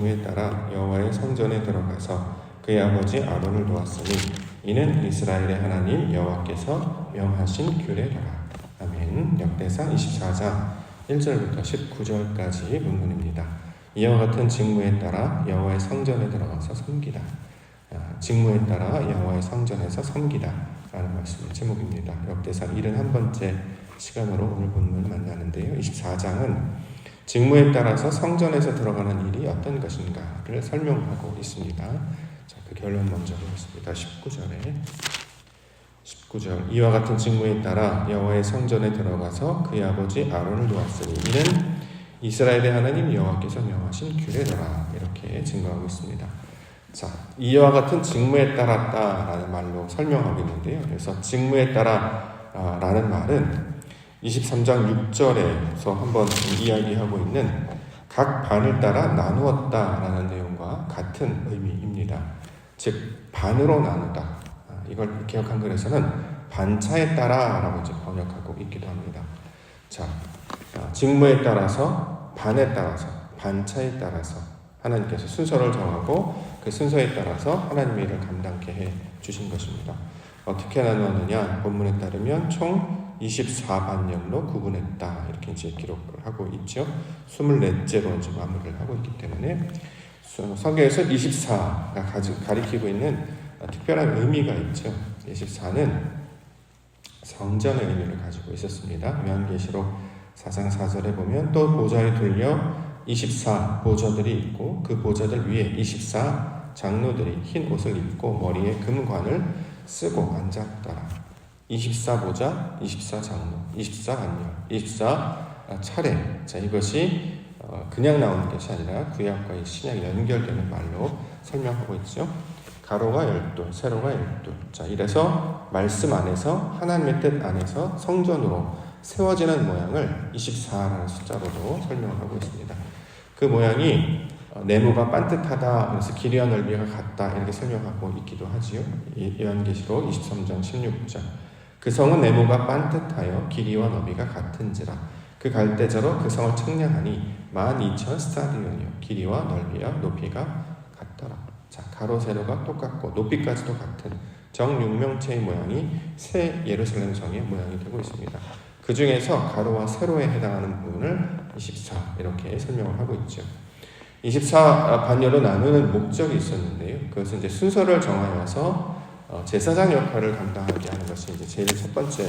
직무에 따라 여호와의 성전에 들어가서 그의 아버지 아론을 도왔으니 이는 이스라엘의 하나님 여호와께서 명하신 규례더라. 아멘. 역대상 24장 1절부터 19절까지 본문입니다. 이와 같은 직무에 따라 여호와의 성전에 들어가서 섬기다. 직무에 따라 여호와의 성전에서 섬기다 라는 말씀의 제목입니다. 역대상 71번째 시간으로 오늘 본문을 만나는데요. 24장은 직무에 따라서 성전에서 들어가는 일이 어떤 것인가를 설명하고 있습니다. 자, 그 결론 먼저 보겠습니다. 19절 이와 같은 직무에 따라 여호와의 성전에 들어가서 그의 아버지 아론을 도왔으니 이는 이스라엘의 하나님 여호와께서 명하신 규례더라. 이렇게 증거하고 있습니다. 자, 이와 같은 직무에 따랐다라는 말로 설명하고 있는데요. 그래서 직무에 따라라는 말은 23장 6절에서 한번 이야기하고 있는 각 반을 따라 나누었다라는 내용과 같은 의미입니다. 즉 반으로 나누다. 이걸 개역 한글에서는 반차에 따라라고 이제 번역하고 있기도 합니다. 자, 직무에 따라서 반에 따라서 반차에 따라서 하나님께서 순서를 정하고 그 순서에 따라서 하나님의 일을 감당케 해 주신 것입니다. 어떻게 나누었느냐? 본문에 따르면 총 24반열로 구분했다. 이렇게 이제 기록을 하고 있죠. 24제로 이제 마무리를 하고 있기 때문에 성경에서 24가 가리키고 있는 특별한 의미가 있죠. 24는 성전의 의미를 가지고 있었습니다. 요한계시록 4장 4절에 보면 또 보좌에 들려 24 보좌들이 있고 그 보좌들 위에 24 장로들이 흰 옷을 입고 머리에 금관을 쓰고 앉았더라. 24보좌, 24장로, 24반열, 24차례. 자, 이것이 그냥 나오는 것이 아니라 구약과 신약이 연결되는 말로 설명하고 있죠. 가로가 12, 세로가 12. 자, 이래서 말씀 안에서 하나님의 뜻 안에서 성전으로 세워지는 모양을 24라는 숫자로도 설명하고 있습니다. 그 모양이 네모가 반듯하다, 그래서 길이와 넓이가 같다 이렇게 설명하고 있기도 하지요. 요한계시록 23장 16절 그 성은 네모가 반듯하여 길이와 너비가 같은지라 그 갈대저로 그 성을 측량하니 12,000스타디온이요 길이와 넓이와 높이가 같더라. 자, 가로 세로가 똑같고 높이까지도 같은 정육명체의 모양이 새 예루살렘 성의 모양이 되고 있습니다. 그 중에서 가로와 세로에 해당하는 부분을 24 이렇게 설명을 하고 있죠. 24반열로 나누는 목적이 있었는데요. 그것은 이제 순서를 정하여서 제사장 역할을 감당하게 하는 것이 이제 제일 첫 번째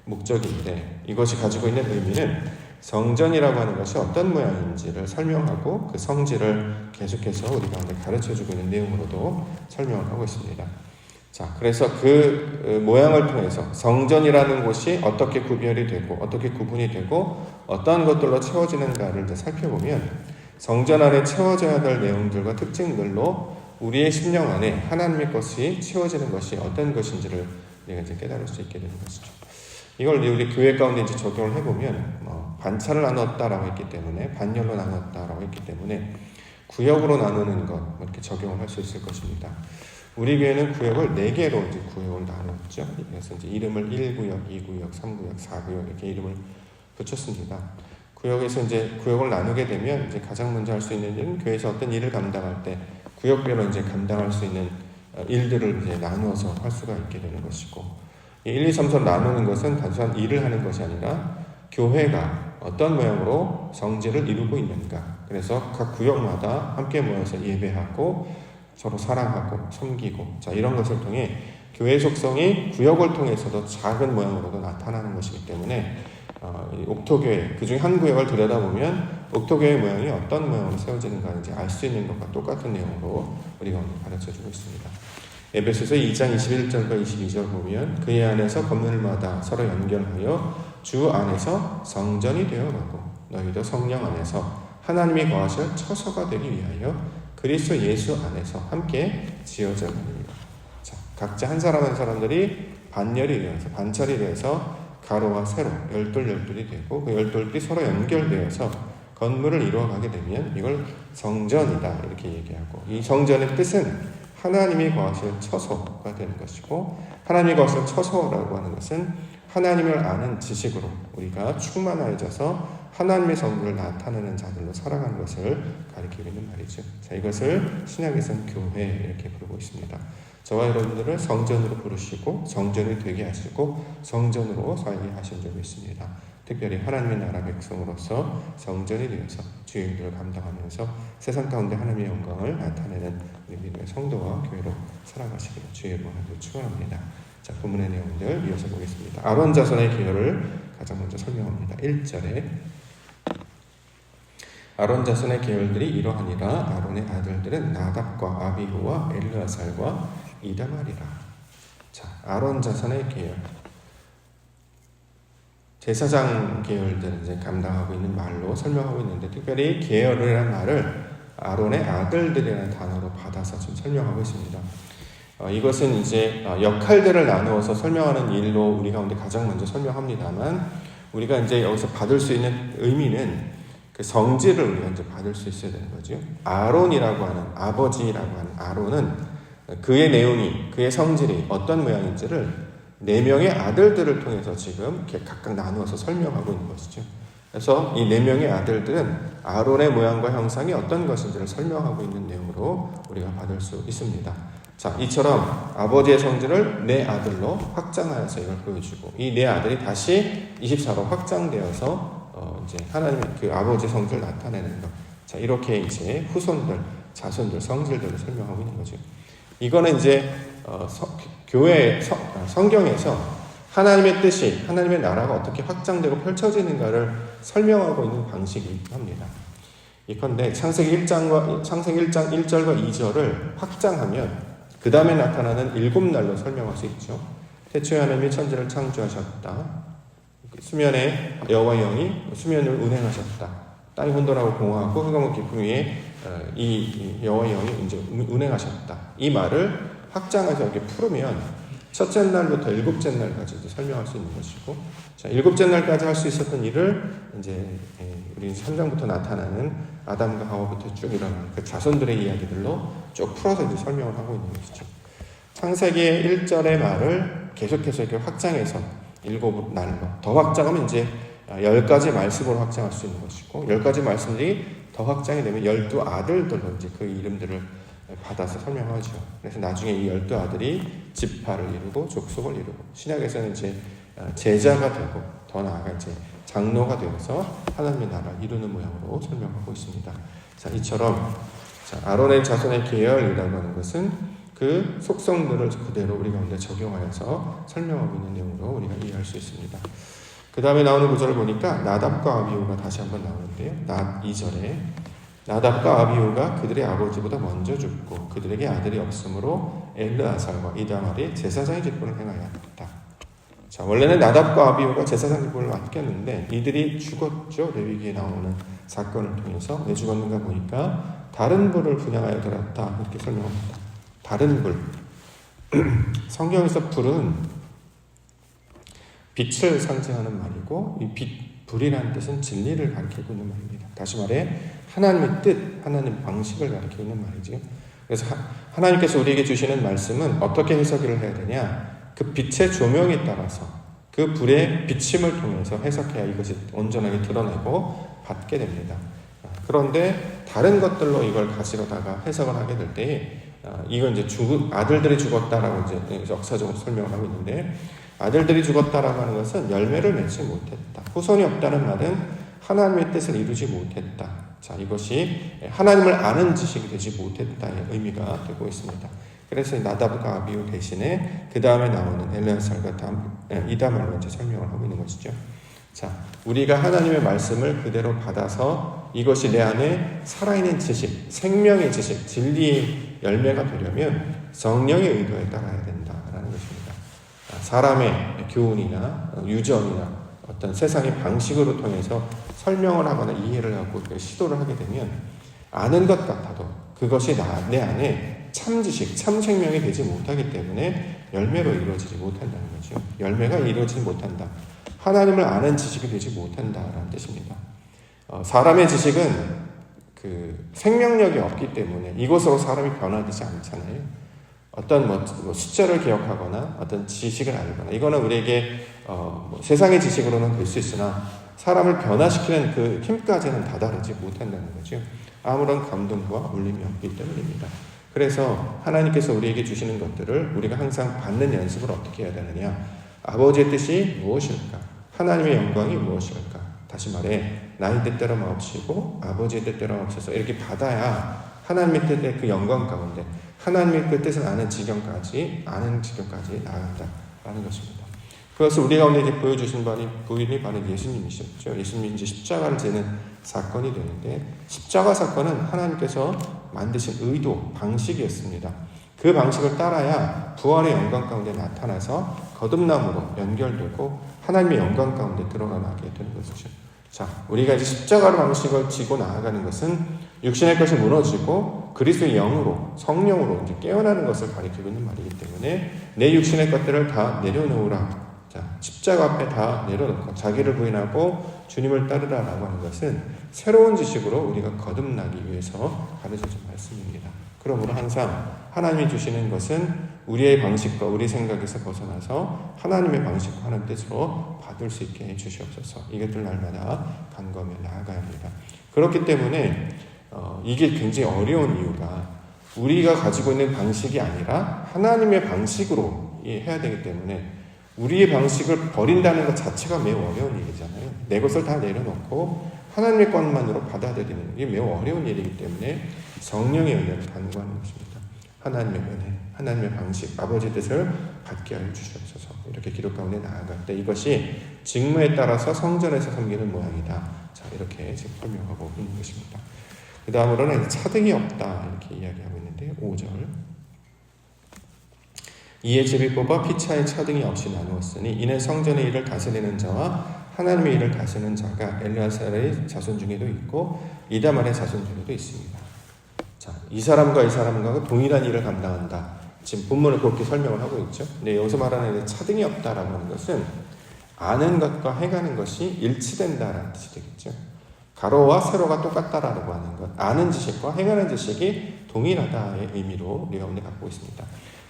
목적인데 이것이 가지고 있는 의미는 성전이라고 하는 것이 어떤 모양인지를 설명하고 그 성질을 계속해서 우리 가운데 가르쳐주고 있는 내용으로도 설명을 하고 있습니다. 자, 그래서 그 모양을 통해서 성전이라는 곳이 어떻게 구별이 되고 어떻게 구분이 되고 어떠한 것들로 채워지는가를 이제 살펴보면 성전 안에 채워져야 될 내용들과 특징들로 우리의 심령 안에 하나님의 것이 채워지는 것이 어떤 것인지를 우리가 이제 깨달을 수 있게 되는 것이죠. 이걸 우리 교회 가운데 이제 적용을 해보면 반차를 나눴다라고 했기 때문에 반열로 나눴다라고 했기 때문에 구역으로 나누는 것 이렇게 적용을 할 수 있을 것입니다. 우리 교회는 구역을 4개로 이제 구역을 나눴죠. 그래서 이제 이름을 1구역, 2구역, 3구역, 4구역 이렇게 이름을 붙였습니다. 구역에서 이제 구역을 나누게 되면 이제 가장 먼저 할 수 있는 일은 교회에서 어떤 일을 감당할 때 구역별로 이제 감당할 수 있는 일들을 이제 나누어서 할 수가 있게 되는 것이고, 1, 2, 3, 4 나누는 것은 단순한 일을 하는 것이 아니라 교회가 어떤 모양으로 성질을 이루고 있는가. 그래서 각 구역마다 함께 모여서 예배하고 서로 사랑하고 섬기고, 자, 이런 것을 통해 교회 속성이 구역을 통해서도 작은 모양으로도 나타나는 것이기 때문에 옥토교회, 그 중에 한 구역을 들여다보면 옥토교회 모양이 어떤 모양으로 세워지는가 이제 알 수 있는 것과 똑같은 내용으로 우리가 오늘 가르쳐주고 있습니다. 에베소서 2장 21절과 22절 보면 그의 안에서 건물마다 서로 연결하여 주 안에서 성전이 되어가고 너희도 성령 안에서 하나님이 거하실 처소가 되기 위하여 그리스도 예수 안에서 함께 지어져 가니라. 자, 각자 한 사람 한 사람들이 반열이 되어서 반철이 되어서 가로와 세로 열돌이 되고 그 열돌이 서로 연결되어서 건물을 이루어가게 되면 이걸 성전이다 이렇게 얘기하고, 이 성전의 뜻은 하나님이 거하실 처소가 되는 것이고, 하나님이 거하실 처소라고 하는 것은 하나님을 아는 지식으로 우리가 충만해져서 하나님의 성부를 나타내는 자들로 살아가는 것을 가리키고 있는 말이죠. 자, 이것을 신약에서는 교회 이렇게 부르고 있습니다. 저와 여러분들을 성전으로 부르시고 성전이 되게 하시고 성전으로 살게 하신 적이 있습니다. 특별히 하나님의 나라 백성으로서 성전이 되어서 주의 일을 감당하면서 세상 가운데 하나님의 영광을 나타내는 우리 믿음의 성도와 교회로 살아가시기를 주의 이름으로 축원합니다. 자, 본문의 내용들 이어서 보겠습니다. 아론 자손의 계열을 가장 먼저 설명합니다. 1절에 아론 자손의 계열들이 이러하니라. 아론의 아들들은 나답과 아비후와 엘르아살과 이다말이라. 자, 아론 자손의 계열, 제사장 계열들을 이제 감당하고 있는 말로 설명하고 있는데, 특별히 계열이라는 말을 아론의 아들들이라는 단어로 받아서 좀 설명하고 있습니다. 이것은 이제 역할들을 나누어서 설명하는 일로 우리 가운데 가장 먼저 설명합니다만, 우리가 이제 여기서 받을 수 있는 의미는 그 성질을 우리가 이제 받을 수 있어야 되는 거죠. 아론이라고 하는, 아버지라고 하는 아론은 그의 내용이, 그의 성질이 어떤 모양인지를 4명의 아들들을 통해서 지금 이렇게 각각 나누어서 설명하고 있는 것이죠. 그래서 이 4명의 아들들은 아론의 모양과 형상이 어떤 것인지를 설명하고 있는 내용으로 우리가 받을 수 있습니다. 자, 이처럼 아버지의 성질을 4아들로 확장하여서 이걸 보여주고, 이 4아들이 다시 24로 확장되어서 이제 하나님의 그 아버지의 성질을 나타내는 것. 자, 이렇게 이제 후손들, 자손들, 성질들을 설명하고 있는 거죠. 이거는 이제 성경에서 하나님의 뜻이, 하나님의 나라가 어떻게 확장되고 펼쳐지는가를 설명하고 있는 방식이기도 합니다. 이건데 창세기 1장 1절과 2절을 확장하면 그 다음에 나타나는 7날로 설명할 수 있죠. 태초에 하나님이 천지를 창조하셨다. 수면에 여호와의 영이 수면을 운행하셨다. 땅이 혼돈하고 공허하고 흑암과 깊음 위에 이 여호와의 영이 이제 운행하셨다. 이 말을 확장해서 이렇게 풀으면 첫째 날부터 7째 날까지도 설명할 수 있는 것이고, 자, 7째 날까지 할 수 있었던 일을 이제 우리 3장부터 나타나는 아담과 하와부터 쭉 일어나는 그 자손들의 이야기들로 쭉 풀어서 이제 설명을 하고 있는 것이죠. 창세기의 1절의 말을 계속해서 이렇게 확장해서 7날로 더 확장하면 이제 10가지 말씀으로 확장할 수 있는 것이고, 10가지 말씀들이 더 확장이 되면 12아들들로 이제 그 이름들을 받아서 설명하죠. 그래서 나중에 이 12아들이 지파를 이루고 족속을 이루고, 신약에서는 이제 제자가 되고 더 나아가 이제 장로가 되어서 하나님의 나라를 이루는 모양으로 설명하고 있습니다. 자, 이처럼 아론의 자손의 계열이라고 하는 것은 그 속성들을 그대로 우리 가운데 적용하여서 설명하고 있는 내용으로 우리가 이해할 수 있습니다. 그 다음에 나오는 구절을 보니까 나답과 아비후가 다시 한번 나오는데요. 2절에 나답과 아비후가 그들의 아버지보다 먼저 죽고 그들에게 아들이 없으므로 엘르아살과 이다말이 제사장의 직분을 행하였다. 자, 원래는 나답과 아비후가 제사장 직분을 맡겼는데 이들이 죽었죠. 레위기에 나오는 사건을 통해서. 왜 죽었는가 보니까 다른 불을 분양하여 들었다, 이렇게 설명합니다. 다른 불. 성경에서 불은 빛을 상징하는 말이고, 이 불이라는 뜻은 진리를 가리키고 있는 말입니다. 다시 말해 하나님의 뜻, 하나님 방식을 가리키고 있는 말이죠. 그래서 하나님께서 우리에게 주시는 말씀은 어떻게 해석을 해야 되냐? 그 빛의 조명에 따라서 그 불의 비침을 통해서 해석해야 이것이 온전하게 드러내고 받게 됩니다. 그런데 다른 것들로 이걸 가지러다가 해석을 하게 될 때, 이건 이제 아들들이 죽었다라고 이제 역사적으로 설명을 하고 있는데, 아들들이 죽었다라고 하는 것은 열매를 맺지 못했다. 후손이 없다는 말은 하나님의 뜻을 이루지 못했다. 자, 이것이 하나님을 아는 지식이 되지 못했다의 의미가 되고 있습니다. 그래서 나답과 아비후 대신에 그 다음에 나오는 엘르아살과 이다말로 이제 설명을 하고 있는 것이죠. 자, 우리가 하나님의 말씀을 그대로 받아서 이것이 내 안에 살아있는 지식, 생명의 지식, 진리의 열매가 되려면 성령의 의도에 따라야 된다라는 것입니다. 사람의 교훈이나 유전이나 어떤 세상의 방식으로 통해서 설명을 하거나 이해를 하고 시도를 하게 되면 아는 것 같아도 그것이 내 안에 참 지식, 참 생명이 되지 못하기 때문에 열매로 이루어지지 못한다는 거죠. 열매가 이루어지지 못한다. 하나님을 아는 지식이 되지 못한다라는 뜻입니다. 사람의 지식은 그 생명력이 없기 때문에 이것으로 사람이 변화되지 않잖아요. 어떤 숫자를 기억하거나 어떤 지식을 알거나, 이거는 우리에게 세상의 지식으로는 될 수 있으나 사람을 변화시키는 그 힘까지는 다다르지 못한다는 거죠. 아무런 감동과 울림이 없기 때문입니다. 그래서 하나님께서 우리에게 주시는 것들을 우리가 항상 받는 연습을 어떻게 해야 되느냐? 아버지의 뜻이 무엇일까? 하나님의 영광이 무엇일까? 다시 말해 나의 뜻대로 마옵시고 아버지의 뜻대로 마옵소서 이렇게 받아야 하나님의 뜻의 그 영광 가운데 하나님의 그 뜻을 아는 지경까지 나아간다라는 것입니다. 그것을 우리 가운데 이제 보여주신 부인이 바로 예수님이셨죠. 예수님이 이제 십자가를 지는 사건이 되는데 십자가 사건은 하나님께서 만드신 의도, 방식이었습니다. 그 방식을 따라야 부활의 영광 가운데 나타나서 거듭남으로 연결되고 하나님의 영광 가운데 드러나게 되는 것이죠. 자, 우리가 이제 십자가의 방식을 지고 나아가는 것은 육신의 것이 무너지고 그리스도의 영으로 성령으로 이제 깨어나는 것을 가리키고 있는 말이기 때문에 내 육신의 것들을 다 내려놓으라. 자, 십자가 앞에 다 내려놓고 자기를 부인하고 주님을 따르라라고 하는 것은 새로운 지식으로 우리가 거듭나기 위해서 가르쳐준 말씀입니다. 그러므로 항상 하나님이 주시는 것은 우리의 방식과 우리 생각에서 벗어나서 하나님의 방식과 하나님 뜻으로 받을 수 있게 해주시옵소서. 이것들 날마다 간구하며 나아가야 합니다. 그렇기 때문에 이게 굉장히 어려운 이유가 우리가 가지고 있는 방식이 아니라 하나님의 방식으로 해야 되기 때문에 우리의 방식을 버린다는 것 자체가 매우 어려운 일이잖아요. 내 것을 다 내려놓고 하나님의 것만으로 받아들이는 게 매우 어려운 일이기 때문에 성령의 은혜를 간구하는 것입니다. 하나님의 은혜, 하나님의 방식, 아버지의 뜻을 받게 하여 주시옵소서. 이렇게 기도 가운데 나아갈 때 이것이 직무에 따라서 성전에서 섬기는 모양이다. 자, 이렇게 지금 설명하고 있는 것입니다. 그 다음으로는 차등이 없다 이렇게 이야기하고 있는데 5절 이에 제비 뽑아 피차에 차등이 없이 나누었으니 이는 성전의 일을 다스리는 자와 하나님의 일을 다스리는 자가 엘르아살의 자손 중에도 있고 이다말의 자손 중에도 있습니다. 자, 이 사람과 이 사람과 동일한 일을 감당한다. 지금 본문을 그렇게 설명을 하고 있죠. 근데 여기서 말하는 차등이 없다라고 하는 것은 아는 것과 행하는 것이 일치된다라는 뜻이 되겠죠. 가로와 세로가 똑같다라고 하는 것, 아는 지식과 행하는 지식이 동일하다의 의미로 우리가 오늘 갖고 있습니다.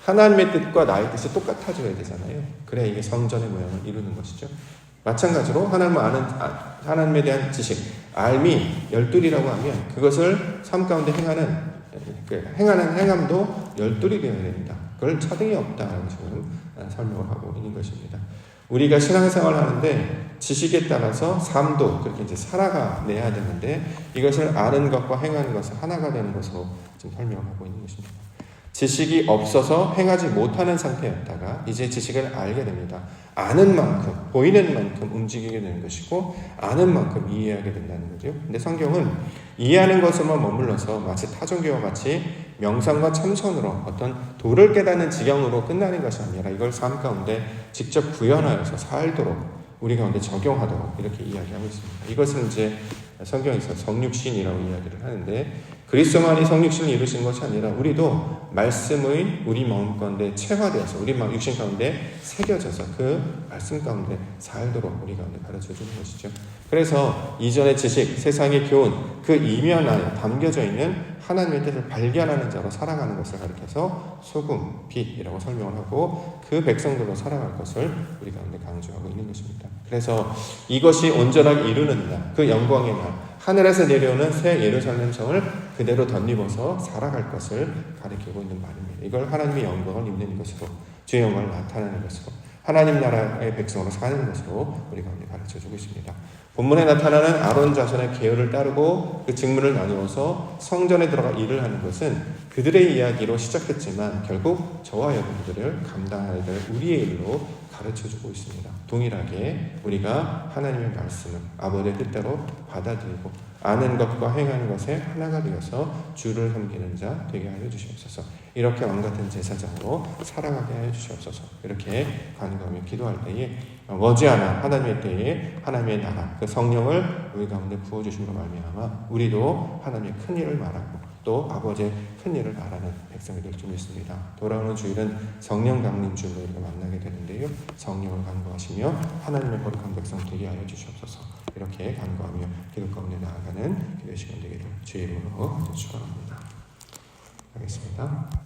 하나님의 뜻과 나의 뜻이 똑같아져야 되잖아요. 그래야 이게 성전의 모양을 이루는 것이죠. 마찬가지로 하나님에 대한 지식, 알미, 열둘이라고 하면 그것을 삶 가운데 행하는 행함도 열둘이 되어야 됩니다. 그걸 차등이 없다라고 지금 설명을 하고 있는 것입니다. 우리가 신앙생활을 하는데 지식에 따라서 삶도 그렇게 이제 살아가내야 되는데 이것을 아는 것과 행하는 것은 하나가 되는 것으로 지금 설명하고 있는 것입니다. 지식이 없어서 행하지 못하는 상태였다가 이제 지식을 알게 됩니다. 아는 만큼, 보이는 만큼 움직이게 되는 것이고 아는 만큼 이해하게 된다는 거죠. 근데 성경은 이해하는 것으로만 머물러서 마치 타종교와 같이 명상과 참선으로 어떤 도를 깨닫는 지경으로 끝나는 것이 아니라 이걸 삶 가운데 직접 구현하여서 살도록 우리 가운데 적용하도록 이렇게 이야기하고 있습니다. 이것은 이제 성경에서 성육신이라고 이야기를 하는데 그리스도만이 성육신을 이루신 것이 아니라 우리도 말씀의 우리 마음 가운데 체화되어서 우리 마음 육신 가운데 새겨져서 그 말씀 가운데 살도록 우리 가운데 가르쳐 주는 것이죠. 그래서 이전의 지식, 세상의 교훈 그 이면 안에 담겨져 있는 하나님의 뜻을 발견하는 자로 살아가는 것을 가리켜서 소금, 빛이라고 설명을 하고 그 백성들로 살아갈 것을 우리 가운데 강조하고 있는 것입니다. 그래서 이것이 온전하게 이루는 날, 그 영광의 날, 하늘에서 내려오는 새 예루살렘 성을 그대로 덧입어서 살아갈 것을 가리키고 있는 말입니다. 이걸 하나님의 영광을 입는 것으로 주의 영광을 나타내는 것으로 하나님 나라의 백성으로 사는 것으로 우리 가운데 가르쳐주고 있습니다. 본문에 나타나는 아론 자손의 계열을 따르고 그 직무를 나누어서 성전에 들어가 일을 하는 것은 그들의 이야기로 시작했지만 결국 저와 여러분들을 감당해야 될 우리의 일로 가르쳐주고 있습니다. 동일하게 우리가 하나님의 말씀을 아버지의 뜻대로 받아들이고 아는 것과 행하는 것에 하나가 되어서 주를 섬기는 자 되게 하여 주시옵소서. 이렇게 왕같은 제사장으로 살아가게 하여 주시옵소서. 이렇게 간구하며 기도할 때에 머지않아 하나님의 때에 하나님의 나라 그 성령을 우리 가운데 부어주심으로 말미암아 우리도 하나님의 큰 일을 말하고 또 아버지의 큰 일을 말하는 백성이 될 줄 믿습니다. 돌아오는 주일은 성령 강림 주일로 우리가 만나게 되는데요. 성령을 간구하시며 하나님의 거룩한 백성 되게 하여 주시옵소서. 이렇게 간구하며 기도 가운데 나아가는 기도 시간 되기를 주의 이름으로 축원합니다. 하겠습니다.